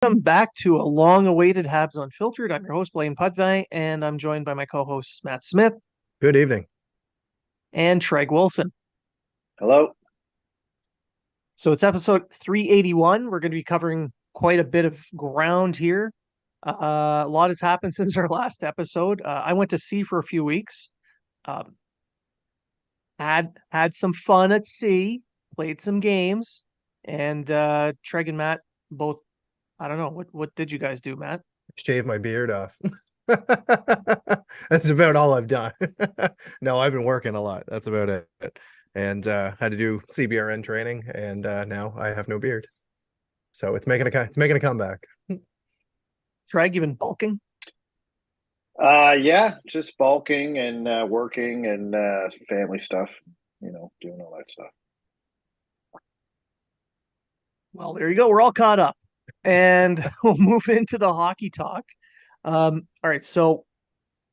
Welcome back to a long-awaited Habs Unfiltered. I'm your host, Blain, and I'm joined by my co-hosts, Matt Smith Good evening. and Trege Wilson. Hello. So it's episode 381. We're going to be covering quite a bit of ground here. A lot has happened since our last episode. I went to sea for a few weeks. Um, had some fun at sea, played some games, and Treg and Matt both. I don't know what did you guys do, Matt? Shave my beard off. That's about all I've done. No, I've been working a lot. That's about it. And had to do CBRN training, and now I have no beard. So it's making a comeback. Treg, you been bulking? Yeah, just bulking and working and family stuff, doing all that stuff. Well, there you go. We're all caught up, and we'll move into the hockey talk. All right, so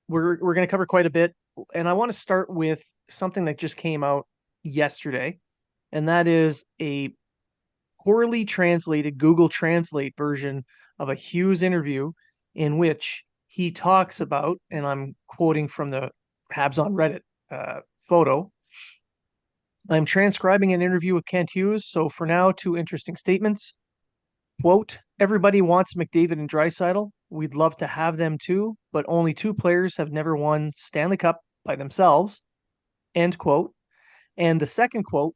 we're going to cover quite a bit, and I want to start with something that just came out yesterday, and that is a poorly translated Google Translate version of a Hughes interview in which he talks about, and I'm quoting from the Habs on Reddit photo. I'm transcribing an interview with Kent Hughes, so for now, two interesting statements. Quote, everybody wants McDavid and Draisaitl. We'd love to have them too, but only two players have never won Stanley Cup by themselves. End quote. And the second quote,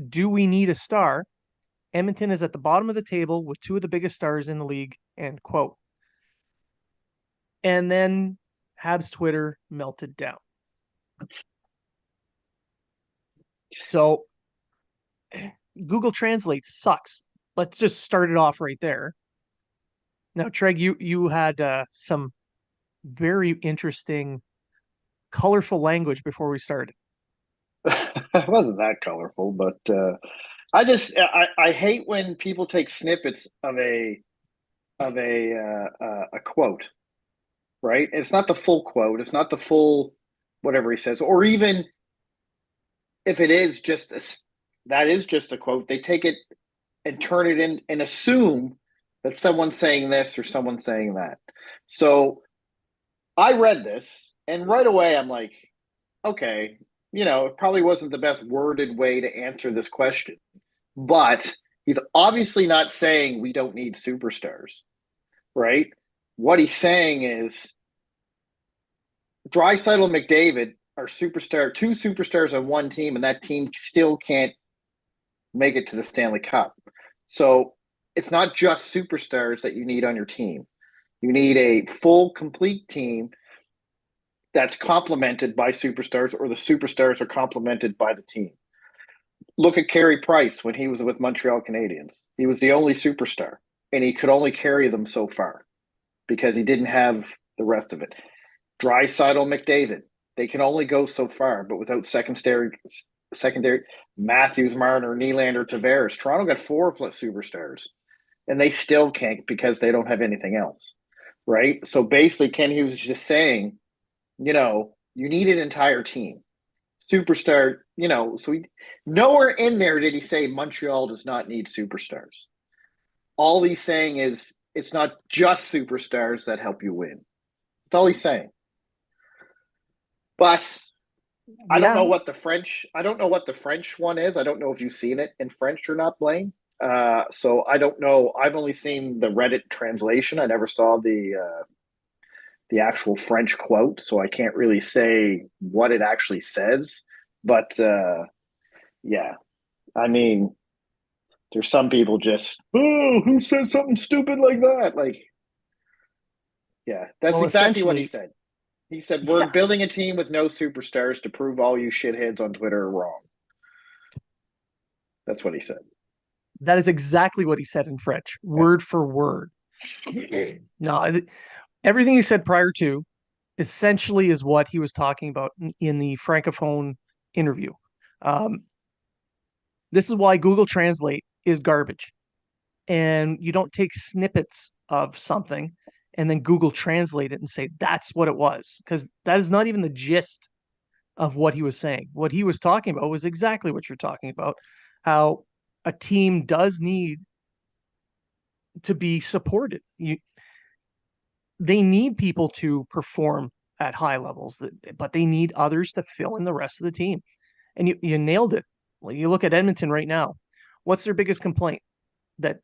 do we need a star? Edmonton is at the bottom of the table with two of the biggest stars in the league, end quote. And then Habs Twitter melted down. So Google Translate sucks. Let's just start it off right there. Now, Treg, you had some very interesting, colorful language before we started. It wasn't that colorful, but I hate when people take snippets of a quote, right? It's not the full quote. It's not the full whatever he says, or even if it is just that is just a quote. They take it and turn it in and assume that someone's saying this or someone's saying that. So I read this and right away I'm like, okay, it probably wasn't the best worded way to answer this question, but he's obviously not saying we don't need superstars, right? What he's saying is Draisaitl and McDavid are two superstars on one team, and that team still can't make it to the Stanley Cup. So it's not just superstars that you need on your team. You need a full, complete team that's complemented by superstars, or the superstars are complemented by the team. Look at Carey Price when he was with Montreal Canadiens. He was the only superstar, and he could only carry them so far because he didn't have the rest of it. Draisaitl, McDavid, they can only go so far, but without secondary Matthews, Marner, Nylander, Tavares. Toronto got 4 plus superstars, and they still can't because they don't have anything else, right? So basically, Ken Hughes is just saying, you need an entire team. Superstar, nowhere in there did he say Montreal does not need superstars. All he's saying is it's not just superstars that help you win. That's all he's saying. But I don't know what the French one is. I don't know if you've seen it in French or not, Blain. So I don't know. I've only seen the Reddit translation. I never saw the actual French quote, so I can't really say what it actually says. But yeah, I mean, there's some people just, who says something stupid like that? Like, yeah, that's exactly what he said. He said, we're building a team with no superstars to prove all you shitheads on Twitter are wrong. That's what he said. That is exactly what he said in French, word for word. No, everything he said prior to essentially is what he was talking about in the Francophone interview. This is why Google Translate is garbage. And you don't take snippets of something and then Google Translate it and say that's what it was, because that is not even the gist of what he was saying. What he was talking about was exactly what you're talking about, how a team does need to be supported. They need people to perform at high levels, but they need others to fill in the rest of the team. And you nailed it. Well, you look at Edmonton right now. What's their biggest complaint? That,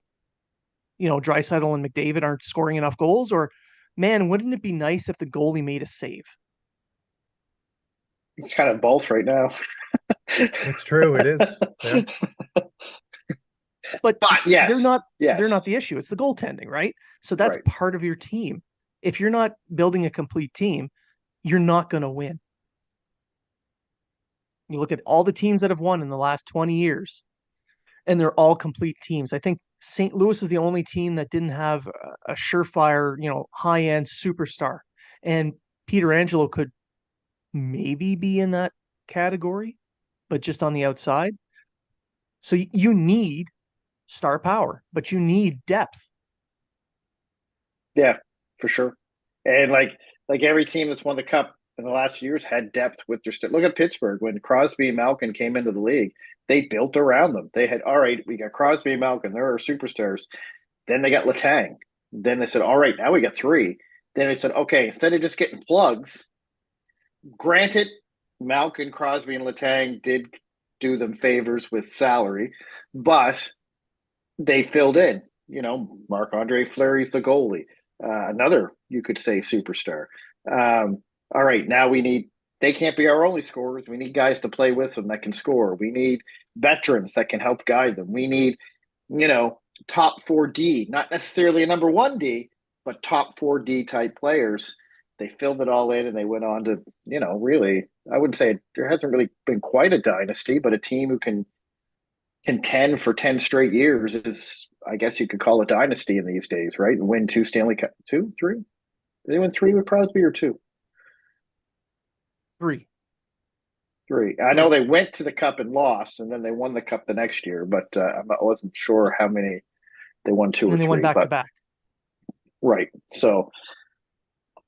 Draisaitl and McDavid aren't scoring enough goals? Or, man, wouldn't it be nice if the goalie made a save? It's kind of both right now. It's true. It is. Yeah. But yes, they're not the issue. It's the goaltending, right? So that's Right. part of your team. If you're not building a complete team, you're not going to win. You look at all the teams that have won in the last 20 years, and they're all complete teams. I think St. Louis is the only team that didn't have a surefire, high-end superstar. And Peter Angelo could maybe be in that category, but just on the outside. So you need star power, but you need depth. Yeah, for sure. And like every team that's won the cup in the last few years had depth with their look at Pittsburgh when Crosby and Malkin came into the league. They built around them. They had, all right, we got Crosby and Malkin. They're our superstars. Then they got Letang. Then they said, all right, now we got three. Then they said, okay, instead of just getting plugs, granted, Malkin, Crosby, and Letang did do them favors with salary, but they filled in. Marc-Andre Fleury's the goalie. Another, you could say, superstar. All right, now they can't be our only scorers. We need guys to play with them that can score. We need veterans that can help guide them. We need, top 4D, not necessarily a number 1D, but top 4D type players. They filled it all in and they went on to, really, I wouldn't say there hasn't really been quite a dynasty, but a team who can contend for 10 straight years is, I guess you could call it dynasty in these days, right? And win 2 Stanley Cup, 2, 3? Did they win 3 with Crosby or 2? 3. 3. I know they went to the cup and lost, and then they won the cup the next year, but I wasn't sure how many they won, 2 or 3. They won back to back. Right. So,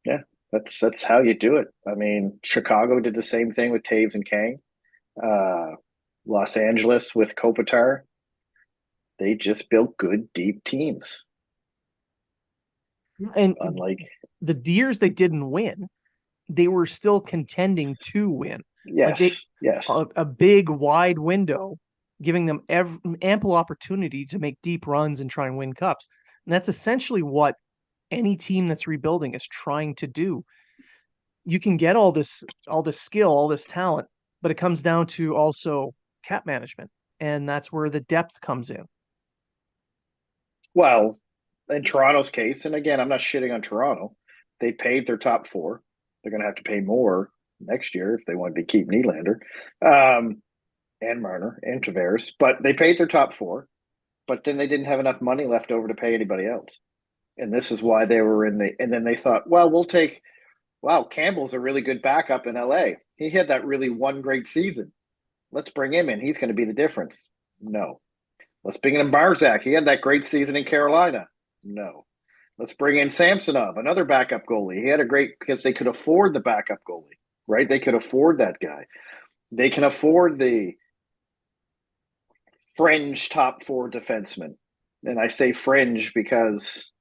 yeah, that's how you do it. I mean, Chicago did the same thing with Taves and Kang. Los Angeles with Kopitar. They just built good, deep teams. And unlike the years they didn't win, they were still contending to win. Yes, yes. A big, wide window, giving them ample opportunity to make deep runs and try and win cups. And that's essentially what any team that's rebuilding is trying to do. You can get all this skill, all this talent, but it comes down to also cap management. And that's where the depth comes in. Well, in Toronto's case, and again, I'm not shitting on Toronto, they paid their top 4. They're going to have to pay more next year if they want to keep Nylander, and Marner and Tavares. But they paid their top 4, but then they didn't have enough money left over to pay anybody else. And this is why they were and then they thought, well, Campbell's a really good backup in LA. He had that really one great season. Let's bring him in. He's going to be the difference. No. Let's bring in Barzak. He had that great season in Carolina. No. Let's bring in Samsonov, another backup goalie. He had a great, because they could afford the backup goalie, right? They could afford that guy. They can afford the fringe top 4 defenseman. And I say fringe because,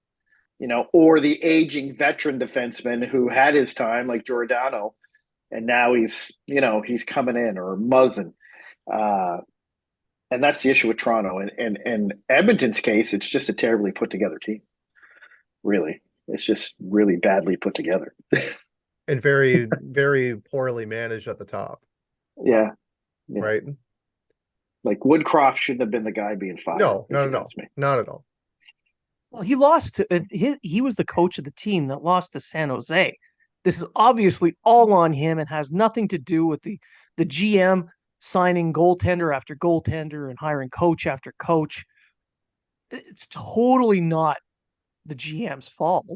or the aging veteran defenseman who had his time, like Giordano, and now he's coming in, or Muzzin. And that's the issue with Toronto. And Edmonton's case, it's just a terribly put together team. Really. It's just really badly put together. And very, very poorly managed at the top. Yeah. Right. Like Woodcroft shouldn't have been the guy being fired. No, not at all. Not at all. Well, he lost to he was the coach of the team that lost to San Jose. This is obviously all on him and has nothing to do with the GM signing goaltender after goaltender and hiring coach after coach. It's totally not the GM's fault.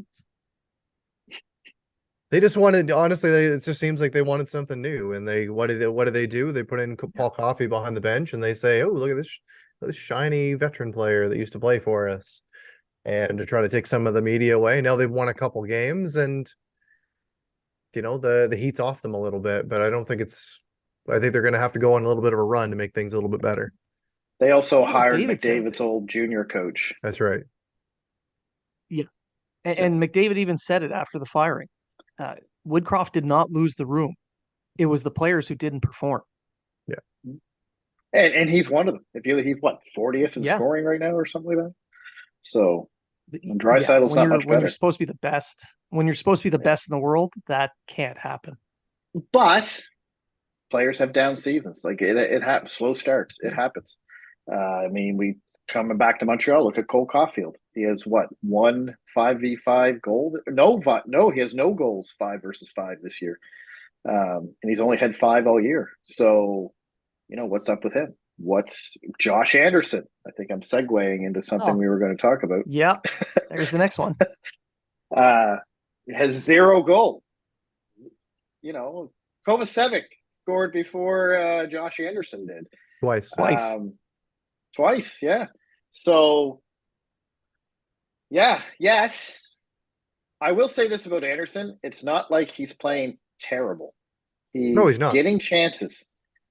They just wanted, honestly, it just seems like they wanted something new. And what do they do? They put in Paul Coffey behind the bench and they say, oh, look at this shiny veteran player that used to play for us. And to try to take some of the media away. Now they've won a couple games and, the heat's off them a little bit, but I think they're going to have to go on a little bit of a run to make things a little bit better. They also hired McDavid's old junior coach. That's right. Yeah. Yeah. And McDavid even said it after the firing. Uh, Woodcroft did not lose the room. It was the players who didn't perform. And he's one of them. He's what, 40th in Yeah. scoring right now or something like that. So Yeah. Draisaitl's not much When you're better. supposed to be the best, when you're supposed to be the Yeah. best in the world, that can't happen. But players have down seasons. Like it happens. Slow starts. It happens. I mean, we coming back to Montreal. Look at Cole Caulfield. He has what, one 5v5 goal? No, he has no goals 5 versus 5 this year, and he's only had 5 all year. So what's up with him? What's Josh Anderson? I think I'm segueing into something Oh, we were going to talk about. yeah. There's the next one. Uh, has 0 goals. Kovacevic scored before Josh Anderson did. Twice. Twice. Twice, yeah. So, yeah, yes. I will say this about Anderson. It's not like he's playing terrible. No, he's He's not. getting chances.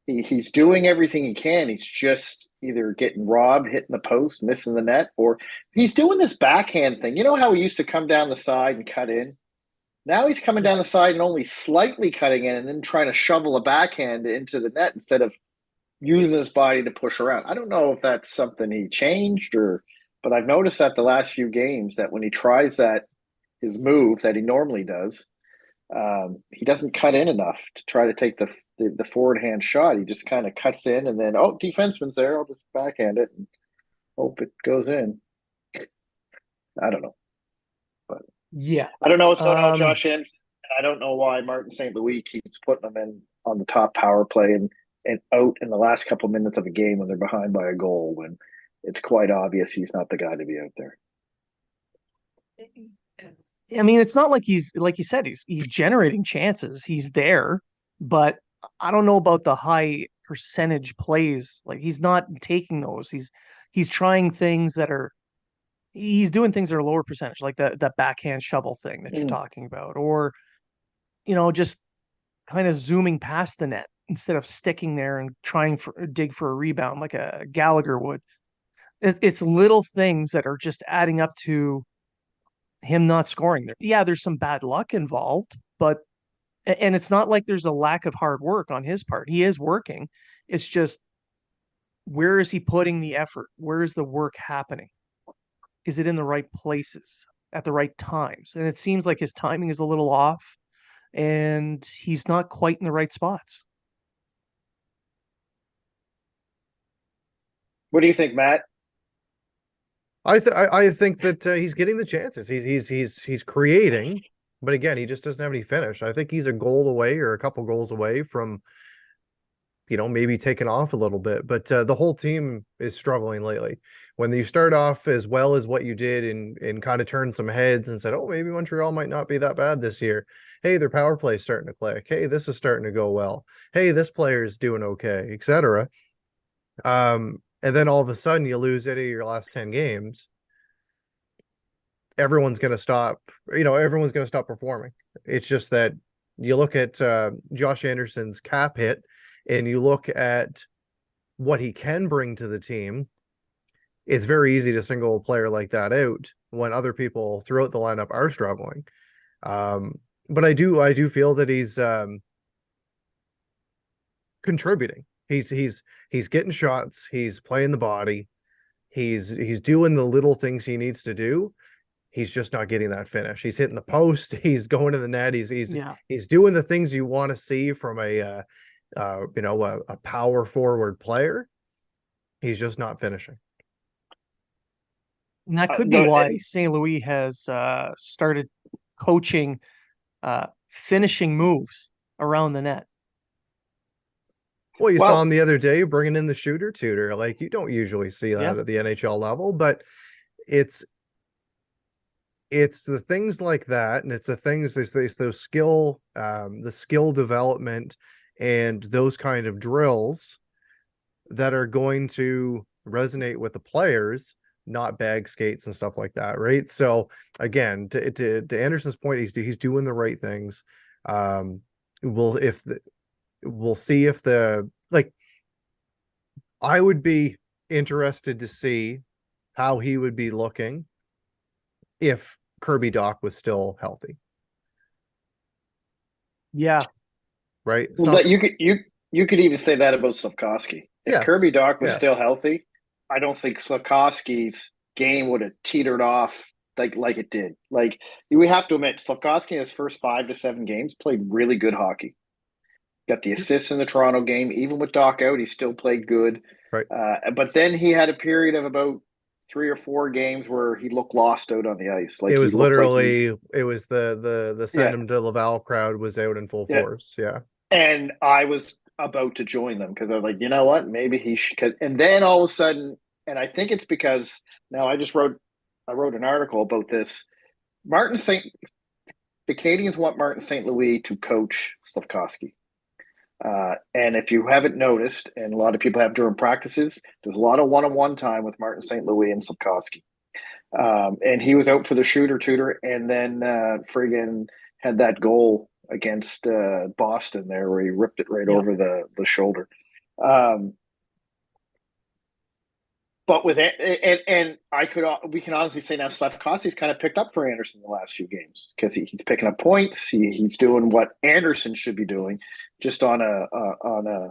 He's doing everything he can. He's just either getting robbed, hitting the post, missing the net, or he's doing this backhand thing. You know how he used to come down the side and cut in? Now he's coming Yeah. down the side and only slightly cutting in and then trying to shovel a backhand into the net instead of using his body to push around. I don't know if that's something he changed but I've noticed that the last few games that when he tries his move that he normally does, he doesn't cut in enough to try to take the forward hand shot. He just kind of cuts in and then, defenseman's there. I'll just backhand it and hope it goes in. I don't know. But Yeah. I don't know what's going on with Josh Anderson. I don't know why Martin St. Louis keeps putting them in on the top power play and out in the last couple minutes of a game when they're behind by a goal when it's quite obvious he's not the guy to be out there. I mean, it's not like he's like you said, he's generating chances. He's there, but I don't know about the high percentage plays. Like he's not taking those. He's trying things that are he's doing things that are lower percentage, like the backhand shovel thing that you're talking about, or just kind of zooming past the net instead of sticking there and trying for dig for a rebound like a Gallagher would. It's little things that are just adding up to him not scoring there. Yeah, there's some bad luck involved, but and it's not like there's a lack of hard work on his part. He is working. It's just where is he putting the effort? Where is the work happening? Is it in the right places at the right times? And it seems like his timing is a little off and he's not quite in the right spots. What do you think, Matt? I think that he's getting the chances. He's creating, but again, he just doesn't have any finish. I think he's a goal away or a couple goals away from maybe taking off a little bit. But the whole team is struggling lately. When you start off as well as what you did and kind of turned some heads and said, oh, maybe Montreal might not be that bad this year. Hey, their power play is starting to click. Hey, this is starting to go well. Hey, this player is doing okay, etc. And then all of a sudden you lose 8 of your last 10 games. Everyone's going to stop, everyone's going to stop performing. It's just that you look at Josh Anderson's cap hit and you look at what he can bring to the team. It's very easy to single a player like that out when other people throughout the lineup are struggling. But I do feel that he's contributing. He's getting shots. He's playing the body. He's doing the little things he needs to do. He's just not getting that finish. He's hitting the post. He's going to the net. He's doing the things you want to see from a power forward player. He's just not finishing. And that could be why St. Louis has started coaching finishing moves around the net. Well, you saw him the other day bringing in the shooter tutor. Like, you don't usually see that at the NHL level, but it's the things like that, and it's the things there's those skill, the skill development, and those kind of drills that are going to resonate with the players, not bag skates and stuff like that, right? So again, to Anderson's point, he's doing the right things. We'll see if I would be interested to see how he would be looking if Kirby Doc was still healthy, Yeah. right? Well, that you could even say that about Slavkovsky. If Kirby Yes, Doc was still yes. healthy, I don't think Slavkovsky's game would have teetered off like it did. Like we have to admit, Slavkovsky in his first 5 to 7 games played really good hockey. Got the assists in the Toronto game. Even with Doc out, he still played good. Right. But then he had a period of about 3 or 4 games where he looked lost out on the ice. Like It he was looked like literally it was the send yeah, him to Laval crowd was out in full yeah. force. Yeah. And I was about to join them because I was like, you know what, maybe he should. And then all of a sudden, and I think it's because now I wrote an article about this. Martin Saint, the Canadiens want Martin St. Louis to coach Slavkovsky. And if you haven't noticed, and a lot of people have during practices, there's a lot of one-on-one time with Martin St. Louis and Slavkovsky. And he was out for the shooter tutor, and then friggin' had that goal against Boston there where he ripped it right Yep. over the shoulder. But with and we can honestly say now Slavkovsky's kind of picked up for Anderson the last few games because he's picking up points. He's doing what Anderson should be doing, just on a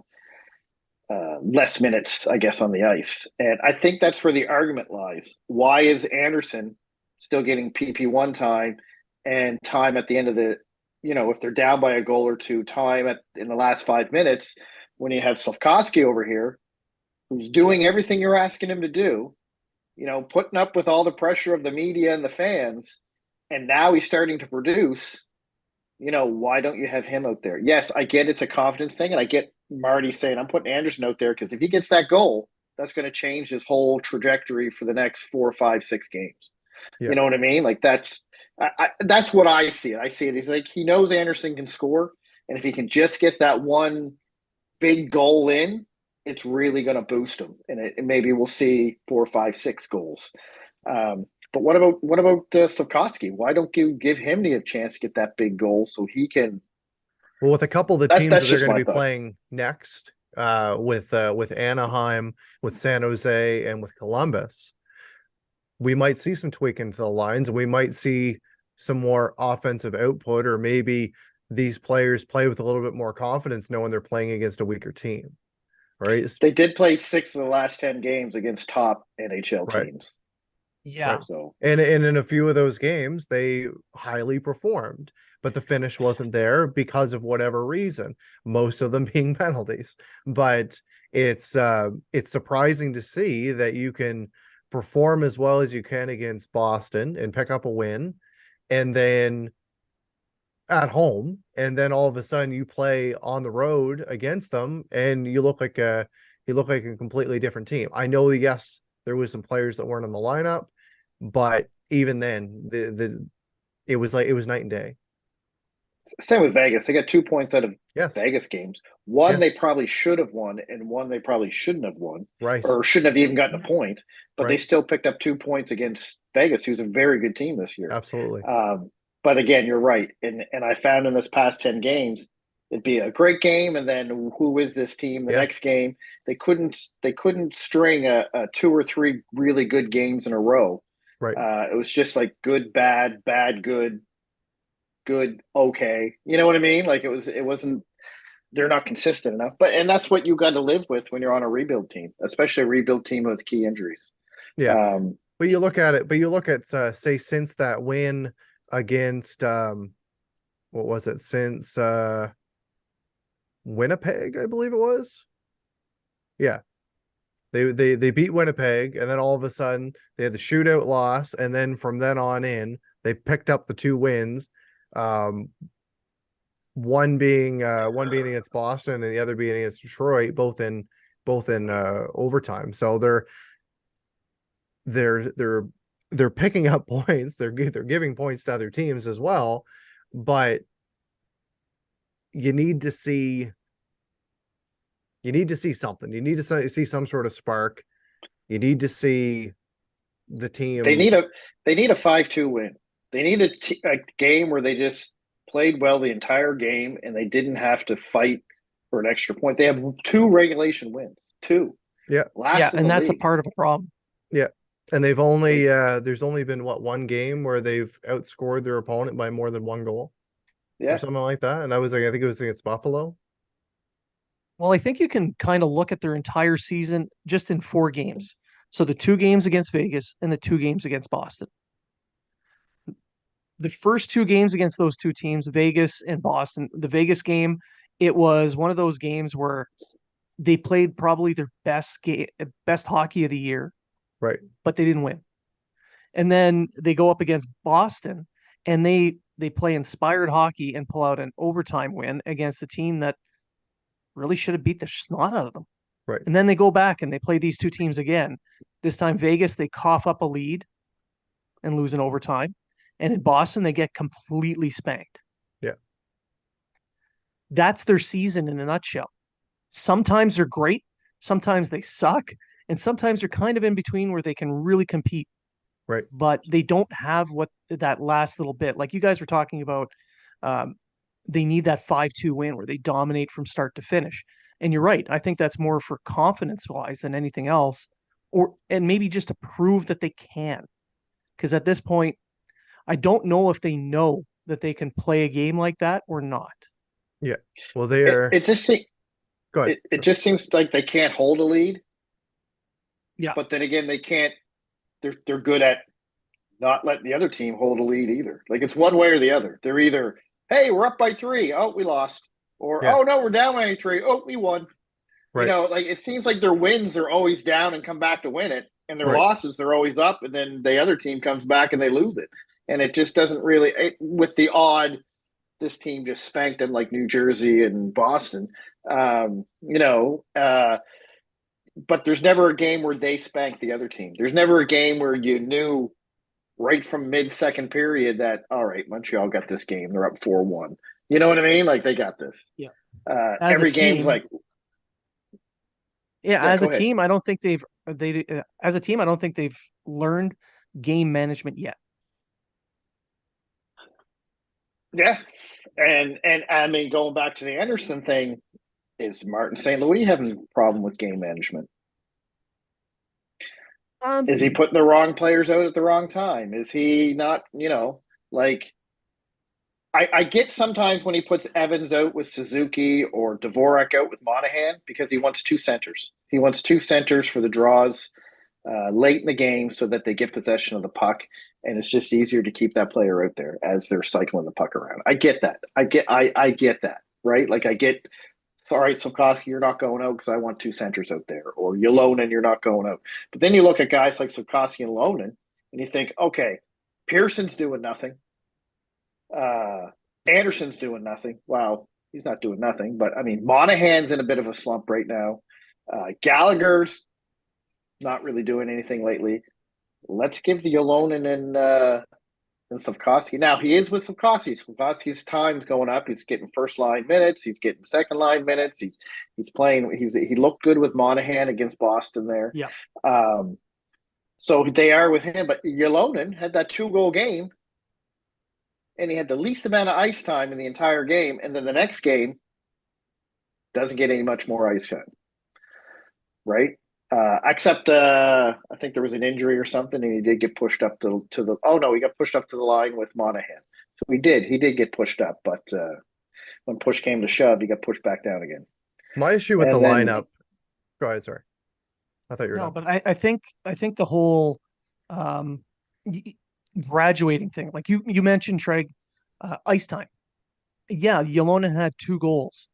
less minutes, I guess, on the ice. And I think that's where the argument lies. Why is Anderson still getting PP1 time and time at the end of the, if they're down by a goal or two, time in the last 5 minutes, when you have Slavkovsky over here, who's doing everything you're asking him to do, putting up with all the pressure of the media and the fans, and now he's starting to produce. Why don't you have him out there? Yes, I get it's a confidence thing, and I get Marty saying I'm putting Anderson out there because if he gets that goal, that's going to change his whole trajectory for the next 4, 5, 6 games. Yeah. You know what I mean? Like that's what I see it. I see it. He's like he knows Anderson can score, and if he can just get that one big goal in, it's really going to boost him, and maybe we'll see 4, 5, 6 goals. But what about Slavkovsky? Why don't you give him the chance to get that big goal so he can? Well, with a couple of the teams That's that they're just going to my be thought. playing next, with Anaheim, with San Jose, and with Columbus, we might see some tweaking to the lines, and we might see some more offensive output, or maybe these players play with a little bit more confidence knowing they're playing against a weaker team. Right? They did play 6 of the last 10 games against top NHL Right. teams. Yeah. Right. So And in a few of those games, they highly performed, but the finish wasn't there because of whatever reason, most of them being penalties. But it's surprising to see that you can perform as well as you can against Boston and pick up a win, and then at home, and then all of a sudden you play on the road against them and you look like a completely different team. I know, yes, there was some players that weren't on the lineup, but even then it was night and day. same with Vegas. They got 2 points out of Yes. Vegas games. One Yes. they probably should have won, and one they probably shouldn't have won, Right. or shouldn't have even gotten a point. But they Right. still picked up 2 points against Vegas, who's a very good team this year. Absolutely. But again, you're right, and I found in this past 10 games, it'd be a great game, and then who is this team? The next game, they couldn't string a 2 or 3 really good games in a row. Right. It was just like good, bad, bad, good, good, okay. You know what I mean? Like it wasn't. They're not consistent enough, and that's what you got to live with when you're on a rebuild team, especially a rebuild team with key injuries. Yeah. But you look at say since that win against what was it, since Winnipeg, I believe it was. Yeah. They beat Winnipeg, and then all of a sudden they had the shootout loss, and then from then on in they picked up the 2 wins. One being against Boston and the other being against Detroit, both in overtime. So they're picking up points. They're giving points to other teams as well, but you need to see something. You need to see some sort of spark. You need to see the team. They need a 5-2 win. They need a game where they just played well the entire game and they didn't have to fight for an extra point. They have 2 regulation wins. 2. Yeah. Last in and the that's league. a part of a problem. Yeah. And they've only there's only been one game where they've outscored their opponent by more than one goal or Yeah. something like that. And I was like, I think it was against Buffalo. Well, I think you can kind of look at their entire season just in 4 games. So the 2 games against Vegas and the 2 games against Boston. The first 2 games against those 2 teams, Vegas and Boston, the Vegas game, it was one of those games where they played probably their best hockey of the year, Right. but they didn't win. And then they go up against Boston and they play inspired hockey and pull out an overtime win against a team that really should have beat the snot out of them. Right. And then they go back and they play these 2 teams again. This time Vegas, they cough up a lead and lose in overtime. And in Boston, they get completely spanked. Yeah. That's their season in a nutshell. Sometimes they're great, sometimes they suck, and sometimes they're kind of in between where they can really compete. Right. But they don't have what that last little bit, like you guys were talking about. They need that 5-2 win where they dominate from start to finish. And you're right. I think that's more for confidence wise than anything else, and maybe just to prove that they can. Because at this point, I don't know if they know that they can play a game like that or not. Yeah. Well, they It, are. it just se- Go ahead. it just seems like they can't hold a lead. Yeah. But then again, they can't. They're good at not letting the other team hold a lead either. Like it's one way or the other. They're either, hey, we're up by 3, oh, we lost, or Yeah. oh no, we're down by 3, oh, we won. Right. You know, like it seems like their wins they're always down and come back to win it, and their Right. losses they're always up, and then the other team comes back and they lose it, and it just doesn't really. With the odd, this team just spanked them like New Jersey and Boston. You know, but there's never a game where they spank the other team. There's never a game where you knew right from mid-second period that, all right, Montreal got this game. They're up 4-1. You know what I mean? Like they got this. Yeah. As Every a team, game's like, yeah. yeah, As a go ahead. team, I don't think as a team, I don't think they've learned game management yet. Yeah. And I mean, going back to the Anderson thing, is Martin St. Louis having a problem with game management? Is he putting the wrong players out at the wrong time? Is he not, you know, like I get sometimes when he puts Evans out with Suzuki or Dvorak out with Monahan because he wants 2 centers. He wants 2 centers for the draws late in the game so that they get possession of the puck, and it's just easier to keep that player out there as they're cycling the puck around. I get that. I get that, right? Like I get, sorry, Slavkovsky, you're not going out because I want 2 centers out there, or Yolonen, you're not going out. But then you look at guys like Slavkovsky and Lonen, and you think, okay, Pearson's doing nothing. Anderson's doing nothing. Well, he's not doing nothing, but I mean, Monahan's in a bit of a slump right now. Gallagher's not really doing anything lately. Let's give the Yolonen and Slavkovsky. Now he is with Slavkovsky. Slavkovsky's time's going up. He's getting first line minutes. He's getting second line minutes. He's playing. He looked good with Monahan against Boston there. Yeah. So they are with him, but Yolonen had that 2-goal game, and he had the least amount of ice time in the entire game. And then the next game doesn't get any much more ice time, right? Except I think there was an injury or something, and he did get pushed up to the. Oh no, he got pushed up to the line with Monahan. So he did get pushed up, but when push came to shove, he got pushed back down again. My issue with And the then- lineup. Go ahead. Sorry, I thought you were No, done. but I think the whole graduating thing, like you mentioned, Treg, ice time. Yeah, Yolonen had 2 goals,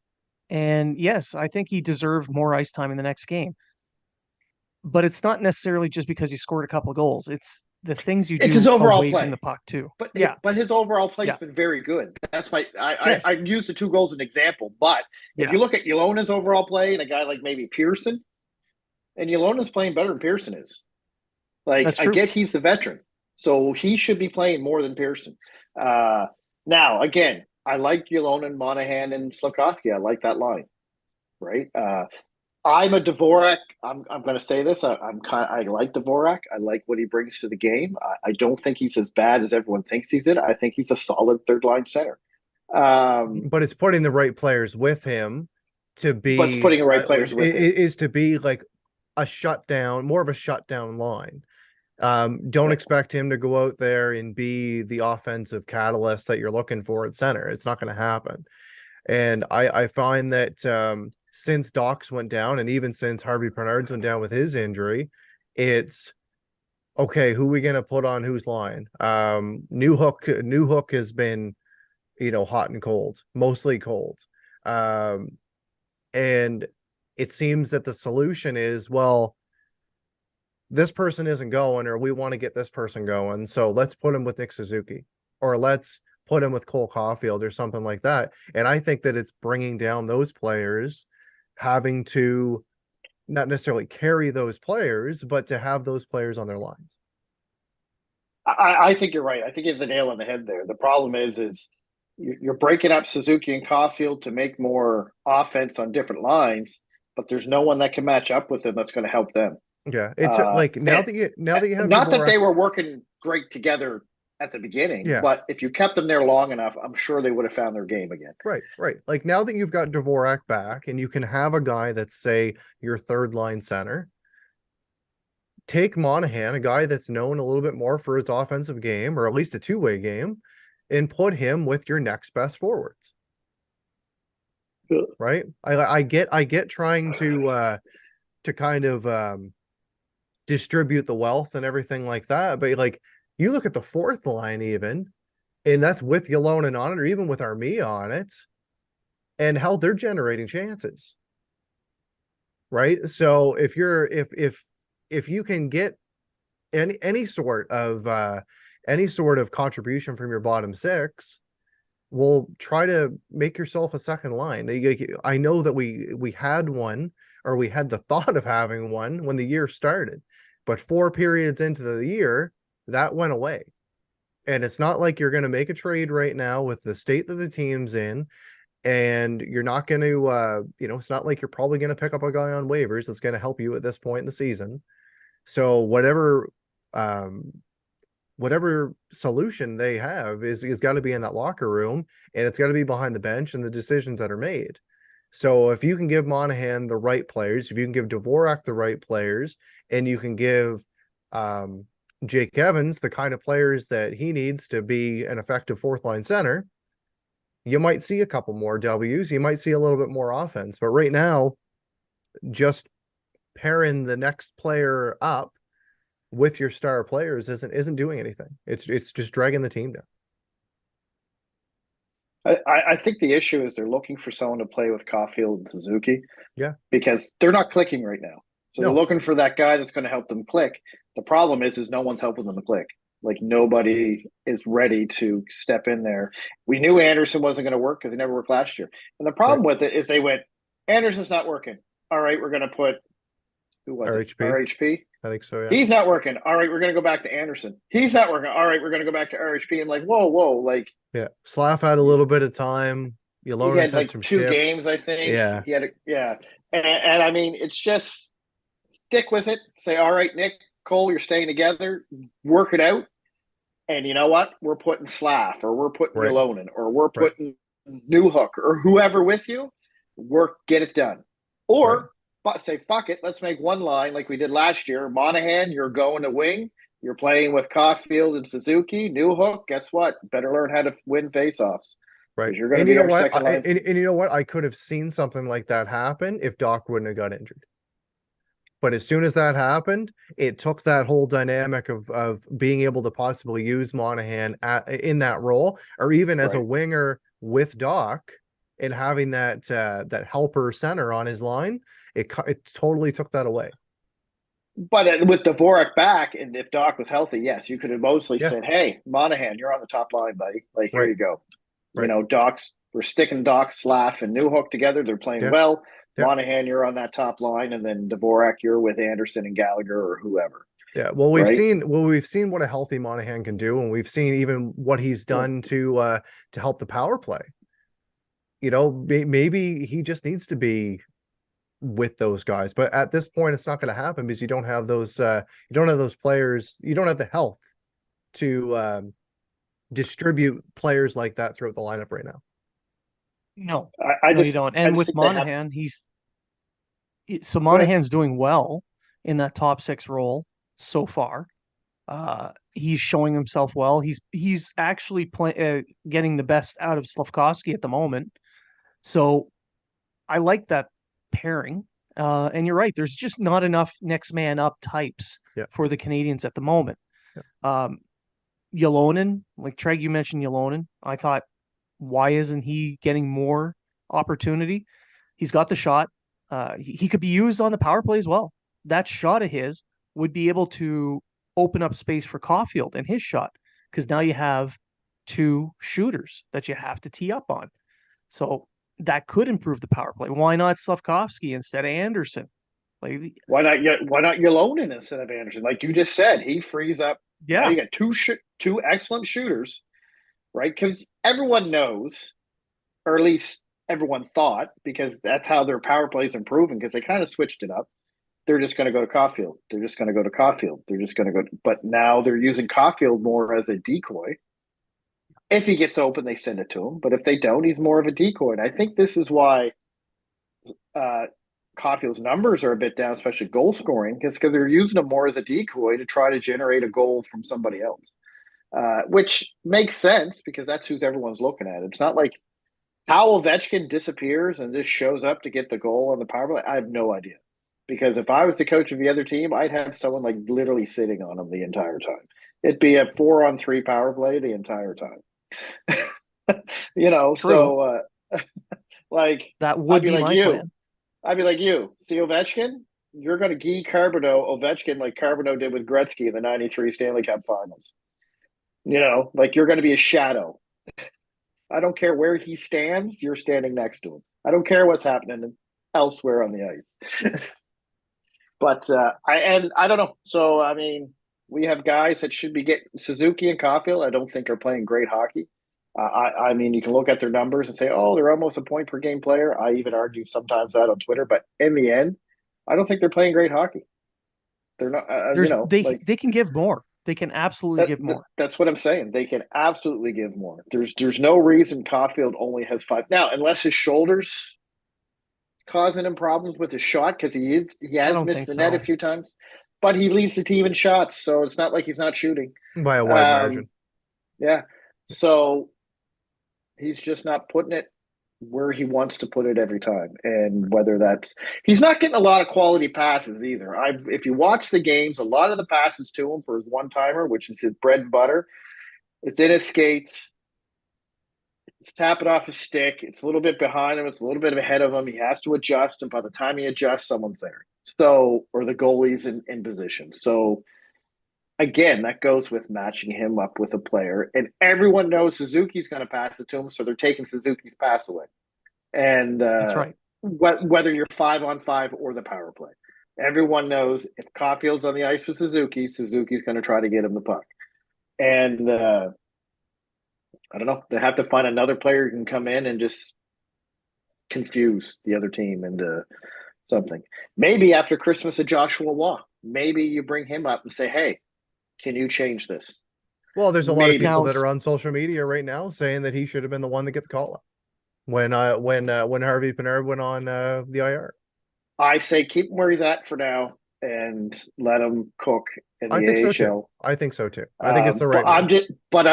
and yes, I think he deserved more ice time in the next game. But it's not necessarily just because he scored a couple of goals. It's the things you do It's his overall away play. from the puck too. But Yeah. but his overall play's Yeah. been very good. That's why Yes. I use the 2 goals as an example. But if Yeah. you look at Yolonen's overall play and a guy like maybe Pearson, and Yolonen's playing better than Pearson is. Like That's I true. get he's the veteran, so he should be playing more than Pearson. Now again, I like Yolonen, Monahan, and Slavkovsky. I like that line, right? I'm a Dvorak. I'm going to say this. I like Dvorak. I like what he brings to the game. I don't think he's as bad as everyone thinks he's in. I think he's a solid third line center. But it's putting the right players with him to be. But it's putting the right players with him. Is to be like a shutdown, more of a shutdown line. Don't expect him to go out there and be the offensive catalyst that you're looking for at center. It's not going to happen. And I find that since Docs went down, and even since Harvey Bernard's went down with his injury, it's okay, who are we going to put on whose line? New Hook has been, hot and cold, mostly cold. And it seems that the solution is, well, this person isn't going, or we want to get this person going, so let's put him with Nick Suzuki, or let's put him with Cole Caulfield or something like that. And I think that it's bringing down those players, having to not necessarily carry those players, but to have those players on their lines. I think you're right. I think you have the nail on the head there. The problem is you're breaking up Suzuki and Caulfield to make more offense on different lines, but there's no one that can match up with them that's going to help them. Yeah, it's like now that you have not that they were working great together at the beginning, yeah, but if you kept them there long enough, I'm sure they would have found their game again. Right. Like now that you've got Dvorak back, and you can have a guy that's, say, your third line center. Take Monahan, a guy that's known a little bit more for his offensive game, or at least a two-way game, and put him with your next best forwards. Right? I get trying to kind of distribute the wealth and everything like that, but like you look at the fourth line even, and that's with Ylonen on it, or even with Armia on it, and how they're generating chances. Right? So if you can get any sort of contribution from your bottom six, will try to make yourself a second line. I know that we had one, or we had the thought of having one when the year started, but 4 periods into the year, that went away. And it's not like you're going to make a trade right now with the state that the team's in, and you're not going to, it's not like you're probably going to pick up a guy on waivers that's going to help you at this point in the season. So whatever solution they have is got to be in that locker room, and it's got to be behind the bench and the decisions that are made. So if you can give Monahan the right players, if you can give Dvorak the right players, and you can give Jake Evans the kind of players that he needs to be an effective fourth line center, you might see a couple more W's. You might see a little bit more offense. But right now, just pairing the next player up with your star players isn't doing anything. It's just dragging the team down. I think the issue is they're looking for someone to play with Caulfield and Suzuki. Yeah. Because they're not clicking right now. So they're looking for that guy that's going to help them click. The problem is no one's helping them to click. Like nobody is ready to step in there. We knew Anderson wasn't going to work because he never worked last year. And the problem with it is they went, Anderson's not working. All right, we're going to put, who was RHP. RHP? I think so, yeah. He's not working. All right, we're going to go back to Anderson. He's not working. All right, we're going to go back to RHP. And like, whoa, like. Yeah, Slav had a little bit of time. He had like some 2 games, I think. Yeah. He had and I mean, it's just stick with it. Say, all right, Nick, Cole, you're staying together. Work it out. And you know what? We're putting Slav, or we're putting Ylonen, or we're putting New Hook, or whoever with you. Get it done. Or say, fuck it. Let's make one line like we did last year. Monahan, you're going to wing. You're playing with Caulfield and Suzuki. New Hook, guess what? Better learn how to win faceoffs. Right. You're going to be our second line. And you know what? I could have seen something like that happen if Doc wouldn't have got injured. But as soon as that happened, it took that whole dynamic of being able to possibly use Monahan in that role, or even as a winger with Doc, and having that helper center on his line. It totally took that away. But with Dvorak back, and if Doc was healthy, yes, you could have mostly said, "Hey, Monahan, you're on the top line, buddy. Like, here you go." You know, we're sticking Doc, Slav, and New Hook together. They're playing well. Monahan, you're on that top line, and then Dvorak, you're with Anderson and Gallagher or whoever. Yeah, well, we've seen what a healthy Monahan can do, and we've seen even what he's done to help the power play. You know, maybe he just needs to be with those guys, but at this point, it's not going to happen because you don't have those players. You don't have the health to distribute players like that throughout the lineup right now. No, you don't. And with Monahan, Monahan's doing well in that top 6 role so far. He's showing himself well. He's actually getting the best out of Slafkovsky at the moment. So I like that pairing. And you're right. There's just not enough next man up types Yeah. for the Canadiens at the moment. Ylonen, like Treg, you mentioned Ylonen. I thought, why isn't he getting more opportunity? He's got the shot. He could be used on the power play as well. That shot of his would be able to open up space for Caulfield and his shot, because now you have two shooters that you have to tee up on. So that could improve the power play. Why not Slafkovsky instead of Anderson? Like, Why not Ylonen instead of Anderson? Like you just said, he frees up. Now yeah, you got two excellent shooters, right? Because everyone knows, or at least everyone thought, because that's how their power play is improving, because they kind of switched it up. They're just going to go to Caulfield. They're just going to go to Caulfield. They're just going to go. But now they're using Caulfield more as a decoy. If he gets open, they send it to him. But if they don't, he's more of a decoy. And I think this is why Caulfield's numbers are a bit down, especially goal scoring, because they're using him more as a decoy to try to generate a goal from somebody else, which makes sense because that's who everyone's looking at. It's not like how Ovechkin disappears and just shows up to get the goal on the power play. I have no idea. Because if I was the coach of the other team, I'd have someone like literally sitting on him the entire time. It'd be a 4-on-3 power play the entire time. true. So like that would be like my you. plan. I'd be like you. See Ovechkin? You're going to gi Carbonneau Ovechkin like Carbonneau did with Gretzky in the 93 Stanley Cup Finals. Like you're going to be a shadow. I don't care where he stands. You're standing next to him. I don't care what's happening elsewhere on the ice. But I don't know. So I mean, we have guys that should be getting Suzuki and Caulfield. I don't think are playing great hockey. I mean, you can look at their numbers and say, oh, they're almost a point per game player. I even argue sometimes that on Twitter. But in the end, I don't think they're playing great hockey. They're not. They can give more. They can absolutely give more. That's what I'm saying. They can absolutely give more. There's no reason Caulfield only has 5 now, unless his shoulders causing him problems with his shot, because he has missed the net a few times, but he leads the team in shots, so it's not like he's not shooting by a wide margin. Yeah, so he's just not putting it where he wants to put it every time, and whether that's he's not getting a lot of quality passes either. If you watch the games, a lot of the passes to him for his one-timer, which is his bread and butter, it's in his skates. It's tapping off his stick. It's a little bit behind him. It's a little bit ahead of him. He has to adjust, and by the time he adjusts, someone's there. So, or the goalie's in position. So, again, that goes with matching him up with a player. And everyone knows Suzuki's going to pass it to him, so they're taking Suzuki's pass away. And that's right. Whether you're 5-on-5 or the power play, everyone knows if Caulfield's on the ice with Suzuki's going to try to get him the puck. And I don't know. They have to find another player who can come in and just confuse the other team into something. Maybe after Christmas, a Joshua Waugh. Maybe you bring him up and say, "Hey, can you change this?" Well, there's a lot of people that are on social media right now saying that he should have been the one to get the call up when Harvey Pinard went on the IR. I say keep him where he's at for now and let him cook in the AHL. So too. I think so too. I think it's the right. I'm